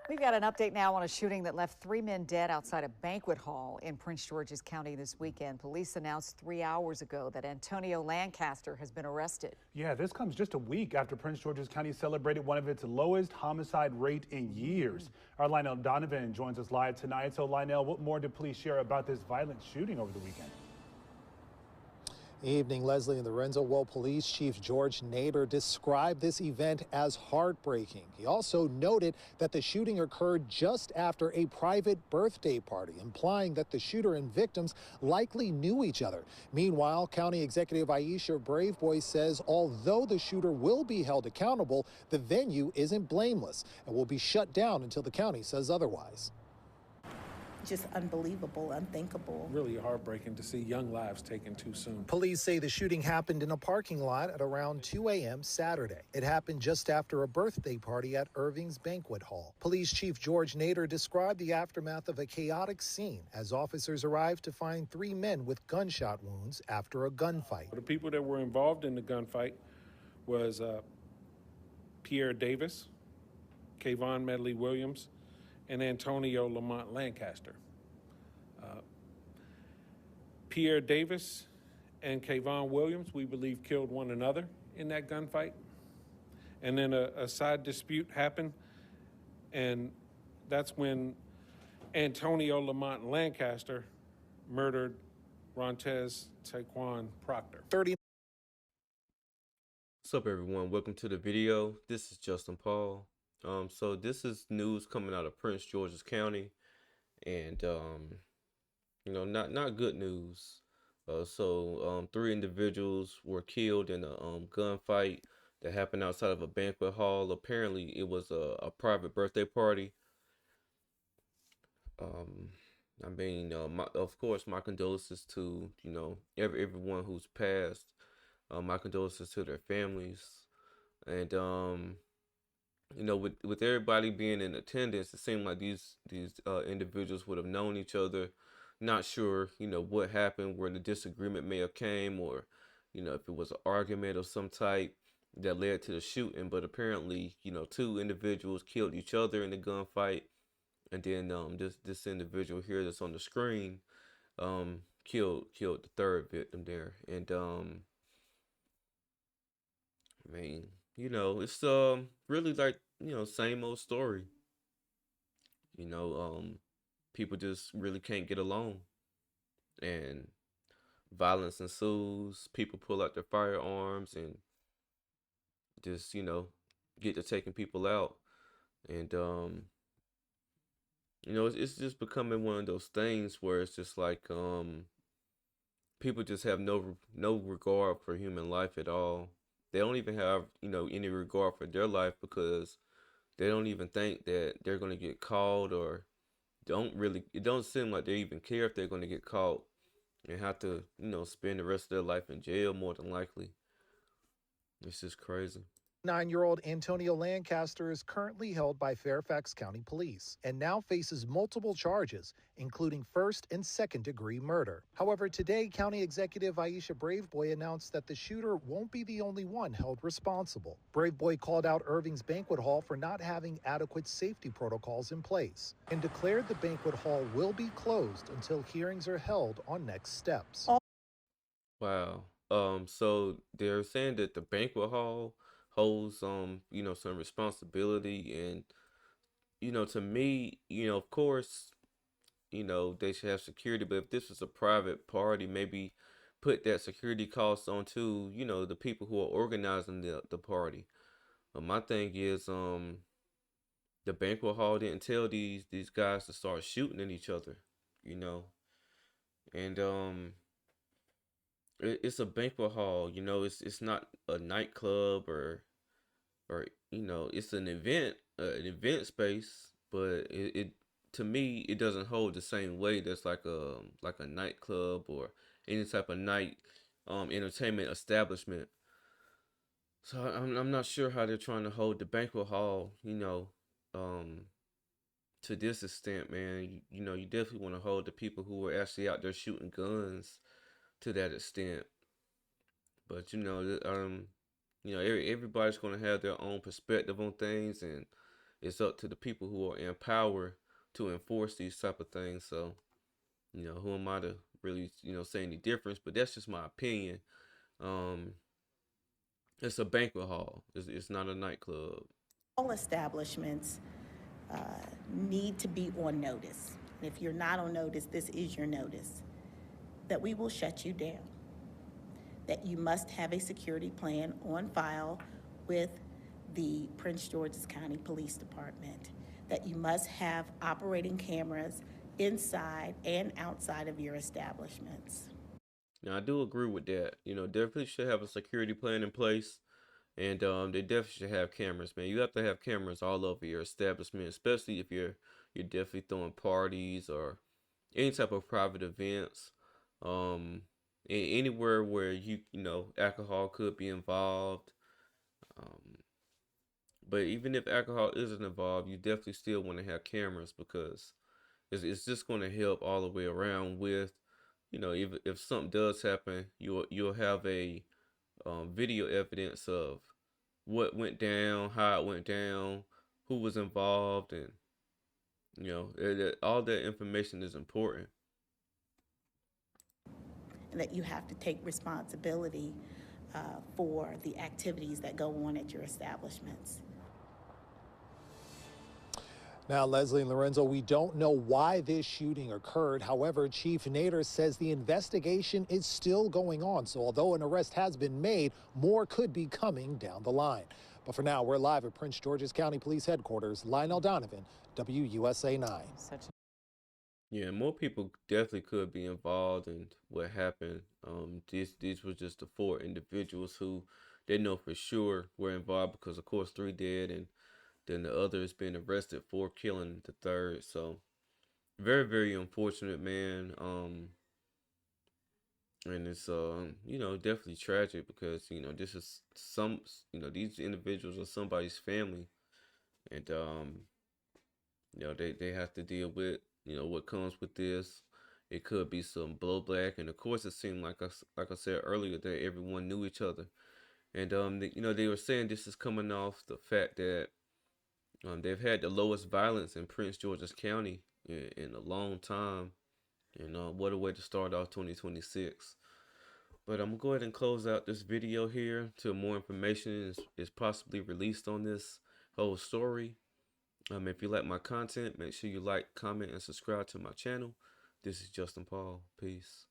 We've got an update now on a shooting that left 3 men dead outside a banquet hall in Prince George's County this weekend. Police announced 3 hours ago that Antonio Lancaster has been arrested. Yeah, this comes just a week after Prince George's County celebrated one of its lowest homicide rate in years. Our Lionel Donovan joins us live tonight. So Lionel, what more did police share about this violent shooting over the weekend? Evening, Leslie and Lorenzo. Well, Police Chief George Nader described this event as heartbreaking. He also noted that the shooting occurred just after a private birthday party, implying that the shooter and victims likely knew each other. Meanwhile, County Executive Aisha Braveboy says although the shooter will be held accountable, the venue isn't blameless and will be shut down until the county says otherwise. Just unbelievable, unthinkable. Really heartbreaking to see young lives taken too soon. Police say the shooting happened in a parking lot at around 2 a.m. Saturday. It happened just after a birthday party at Irving's Banquet Hall. Police Chief George Nader described the aftermath of a chaotic scene as officers arrived to find 3 men with gunshot wounds after a gunfight. The people that were involved in the gunfight was Pierre Davis, Kayvon Medley Williams, and Antonio Lamont Lancaster. Pierre Davis and Kayvon Williams, we believe, killed one another in that gunfight. And then a side dispute happened, and that's when Antonio Lamont Lancaster murdered Rontez Taquan Proctor. What's up, everyone? Welcome to the video. This is Justin Paul. So this is news coming out of Prince George's County, and not good news. So 3 individuals were killed in a gunfight that happened outside of a banquet hall. Apparently, it was a private birthday party. Of course, my condolences to everyone who's passed. My condolences to their families, and with everybody being in attendance, it seemed like these individuals would have known each other. Not sure, what happened, where the disagreement may have came, or, if it was an argument of some type that led to the shooting. But apparently, 2 individuals killed each other in the gunfight, and then this individual here that's on the screen killed the 3rd victim there, and it's really like, same old story. People just really can't get along, and violence ensues. People pull out their firearms and just, get to taking people out. And it's just becoming one of those things where it's just like people just have no regard for human life at all. They don't even have, any regard for their life, because they don't even think that they're going to get caught, or it don't seem like they even care if they're going to get caught and have to, spend the rest of their life in jail, more than likely. It's just crazy. 9-year-old Antonio Lancaster is currently held by Fairfax County Police and now faces multiple charges, including 1st and 2nd-degree murder. However, today, County Executive Aisha Braveboy announced that the shooter won't be the only one held responsible. Braveboy called out Irving's Banquet Hall for not having adequate safety protocols in place and declared the banquet hall will be closed until hearings are held on next steps. Wow. So they're saying that the banquet hall holds some responsibility, and to me, of course, they should have security, but if this was a private party, maybe put that security cost onto the people who are organizing the party. My thing is, the banquet hall didn't tell these guys to start shooting at each other, and it's a banquet hall. It's not a nightclub, or it's an event space, but it to me, it doesn't hold the same weight as like a nightclub or any type of night entertainment establishment. So I'm not sure how they're trying to hold the banquet hall, to this extent, man. You definitely want to hold the people who are actually out there shooting guns to that extent. But everybody's going to have their own perspective on things, and it's up to the people who are in power to enforce these type of things. So, who am I to really, say any difference? But that's just my opinion. Um, it's a banquet hall. It's not a nightclub. All establishments uh, need to be on notice. And if you're not on notice, this is your notice that we will shut you down, that you must have a security plan on file with the Prince George's County Police Department, that you must have operating cameras inside and outside of your establishments. Now, I do agree with that. Definitely should have a security plan in place. And they definitely should have cameras, man. You have to have cameras all over your establishment, especially if you're definitely throwing parties or any type of private events. Um, Anywhere where alcohol could be involved. Um, but even if alcohol isn't involved, you definitely still want to have cameras because it's just going to help all the way around with, if something does happen, you'll have a video evidence of what went down, how it went down, who was involved, and all that information is important. And that you have to take responsibility for the activities that go on at your establishments. Now, Leslie and Lorenzo, we don't know why this shooting occurred. However, Chief Nader says the investigation is still going on. So although an arrest has been made, more could be coming down the line. But for now, we're live at Prince George's County Police Headquarters. Lionel Donovan, WUSA 9. Yeah, more people definitely could be involved in what happened. These were just the four individuals who they know for sure were involved because, of course, three dead, and then the other has been arrested for killing the third. So very, very unfortunate, man. And it's definitely tragic because this is these individuals are somebody's family, and they have to deal with what comes with this. It could be some blowback, and of course it seemed like I said earlier that everyone knew each other, and they were saying this is coming off the fact that they've had the lowest violence in Prince George's County in a long time, and what a way to start off 2026. But I'm going to go ahead and close out this video here till more information is possibly released on this whole story. If you like my content, make sure you like, comment, and subscribe to my channel. This is Justin Paul. Peace.